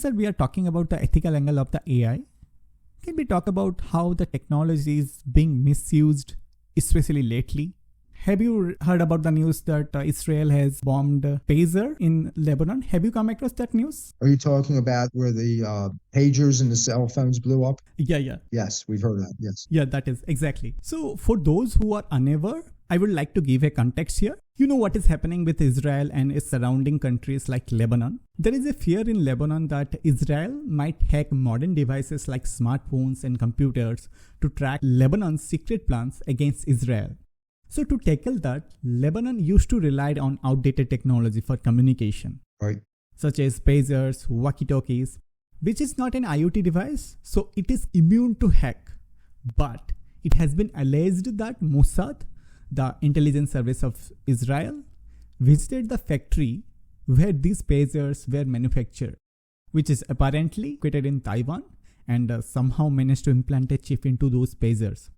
that we are talking about the ethical angle of the AI, can we talk about how the technology is being misused, especially lately? Have you heard about the news that Israel has bombed pager in Lebanon? Have you come across that news? Are you talking about where the pagers and the cell phones blew up? Yeah. Yes, we've heard that, yes. Yeah, that is exactly. So for those who are unaware, I would like to give a context here. You know what is happening with Israel and its surrounding countries like Lebanon. There is a fear in Lebanon that Israel might hack modern devices like smartphones and computers to track Lebanon's secret plans against Israel. So to tackle that, Lebanon used to rely on outdated technology for communication, Right. such as pagers, walkie-talkies, which is not an IoT device, so it is immune to hack. But it has been alleged that Mossad, the intelligence service of Israel, visited the factory where these pagers were manufactured, which is apparently located in Taiwan, and somehow managed to implant a chip into those pagers.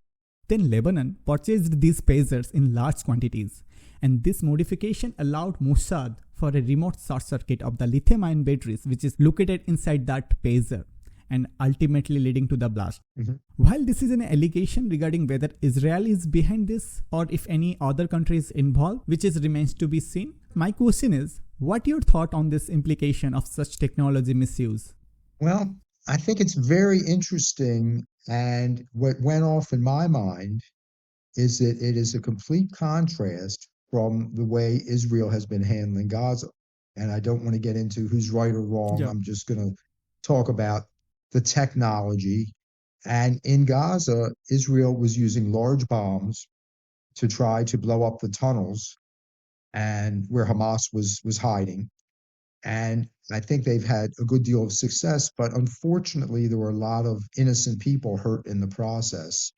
Then Lebanon purchased these pagers in large quantities, and this modification allowed Mossad for a remote short circuit of the lithium-ion batteries which is located inside that pager, and ultimately leading to the blast. While this is an allegation regarding whether Israel is behind this or if any other country is involved, which remains to be seen, my question is, what your thought on this implication of such technology misuse? Well, I think it's very interesting, and what went off in my mind is that it is a complete contrast from the way Israel has been handling Gaza. And I don't want to get into who's right or wrong. Yeah. I'm just going to talk about the technology. And in Gaza, Israel was using large bombs to try to blow up the tunnels and where Hamas was hiding. And I think they've had a good deal of success, but unfortunately, there were a lot of innocent people hurt in the process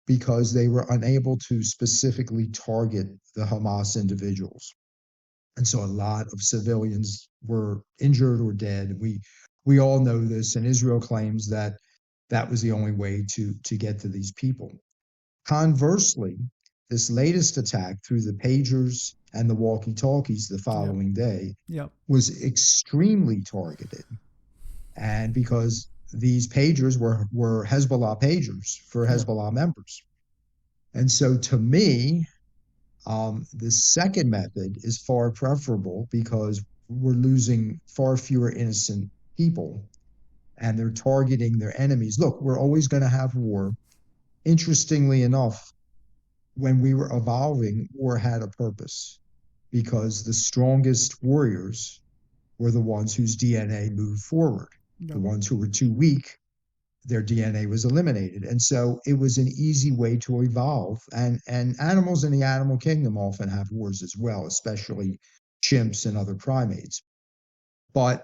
because they were unable to specifically target the Hamas individuals. And so a lot of civilians were injured or dead. We all know this, and Israel claims that that was the only way to get to these people. Conversely, this latest attack through the pagers and the walkie-talkies the following day was extremely targeted. And because these pagers were Hezbollah pagers for Hezbollah members. And so to me, the second method is far preferable because we're losing far fewer innocent people and they're targeting their enemies. Look, we're always going to have war. Interestingly enough, when we were evolving, war had a purpose because the strongest warriors were the ones whose DNA moved forward. The ones who were too weak, their DNA was eliminated. And so it was an easy way to evolve. And animals in the animal kingdom often have wars as well, especially chimps and other primates. But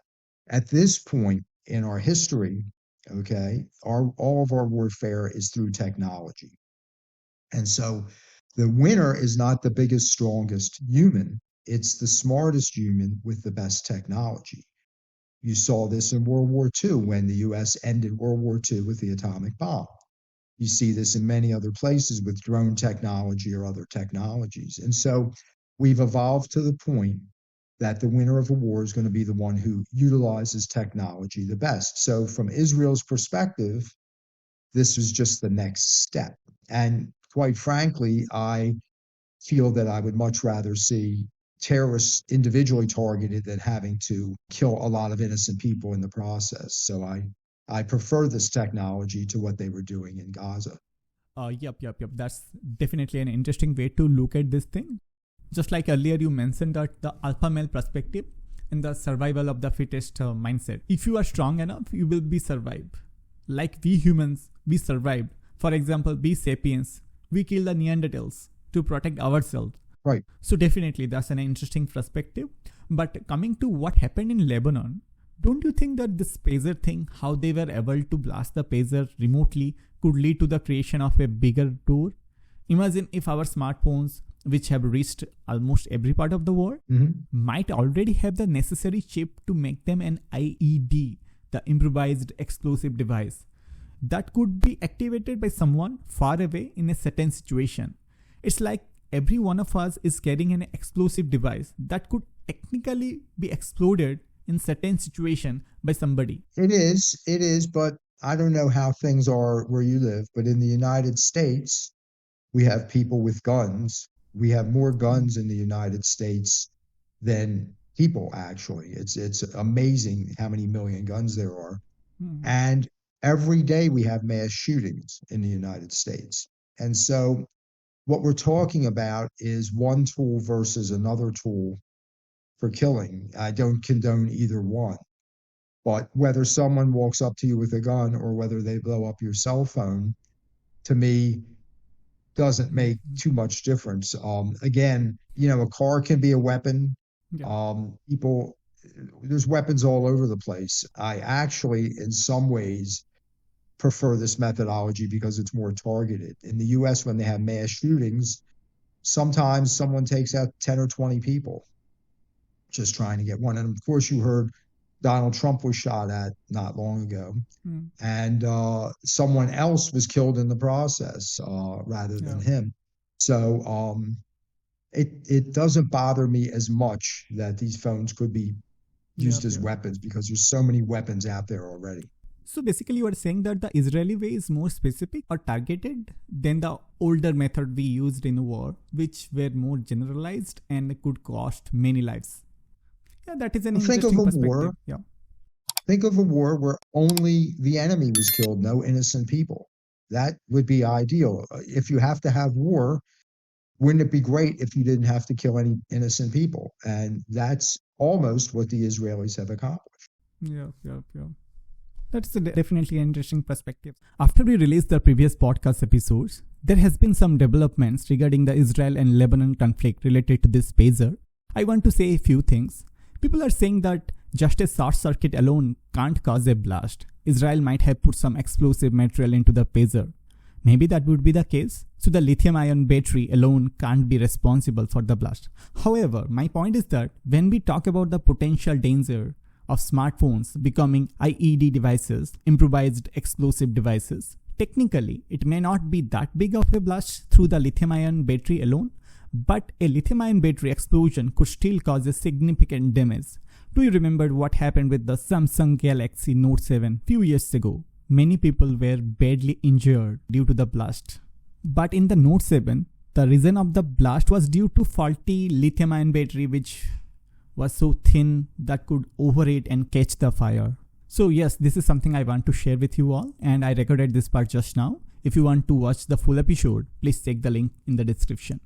at this point in our history, okay, all of our warfare is through technology. And so the winner is not the biggest, strongest human. It's the smartest human with the best technology. You saw this in World War II when the U.S. ended World War II with the atomic bomb. You see this in many other places with drone technology or other technologies. And so we've evolved to the point that the winner of a war is going to be the one who utilizes technology the best. So from Israel's perspective, this was just the next step. And quite frankly, I feel that I would much rather see terrorists individually targeted than having to kill a lot of innocent people in the process. So I prefer this technology to what they were doing in Gaza. Yep. That's definitely an interesting way to look at this thing. Just like earlier you mentioned that the alpha male perspective and the survival of the fittest mindset. If you are strong enough, you will be survived. Like we humans, we survived. For example, we sapiens, we killed the Neanderthals to protect ourselves. Right. So definitely that's an interesting perspective. But coming to what happened in Lebanon, don't you think that this pager thing, how they were able to blast the pager remotely, could lead to the creation of a bigger door? Imagine if our smartphones, which have reached almost every part of the world, might already have the necessary chip to make them an IED, the improvised explosive device, that could be activated by someone far away in a certain situation. It's like every one of us is carrying an explosive device that could technically be exploded in certain situation by somebody. It is, but I don't know how things are where you live, but in the United States, we have people with guns. We have more guns in the United States than people, actually. It's amazing how many million guns there are. Hmm. And every day we have mass shootings in the United States. And so what we're talking about is one tool versus another tool for killing. I don't condone either one. But whether someone walks up to you with a gun or whether they blow up your cell phone, to me, doesn't make too much difference. Again, a car can be a weapon. Yeah. People, there's weapons all over the place. I actually, in some ways, prefer this methodology because it's more targeted. In the US, when they have mass shootings, sometimes someone takes out 10 or 20 people just trying to get one. And of course, you heard Donald Trump was shot at not long ago, and someone else was killed in the process rather than him. So it doesn't bother me as much that these phones could be used as weapons because there's so many weapons out there already. So basically you are saying that the Israeli way is more specific or targeted than the older method we used in war, which were more generalized and could cost many lives. Yeah, that is an interesting perspective. Think of a war where only the enemy was killed, no innocent people. That would be ideal. If you have to have war, wouldn't it be great if you didn't have to kill any innocent people? And that's almost what the Israelis have accomplished. Yeah. That's definitely an interesting perspective. After we released the previous podcast episodes, there has been some developments regarding the Israel and Lebanon conflict related to this pager. I want to say a few things. People are saying that just a short circuit alone can't cause a blast. Israel might have put some explosive material into the pager. Maybe that would be the case. So the lithium-ion battery alone can't be responsible for the blast. However, my point is that when we talk about the potential danger of smartphones becoming IED devices, improvised explosive devices, technically it may not be that big of a blast through the lithium-ion battery alone, but a lithium-ion battery explosion could still cause a significant damage. Do you remember what happened with the Samsung Galaxy Note 7 few years ago? Many people were badly injured due to the blast. But in the Note 7, the reason of the blast was due to faulty lithium-ion battery which was so thin that could overheat and catch the fire. So yes, this is something I want to share with you all, and I recorded this part just now. If you want to watch the full episode, please check the link in the description.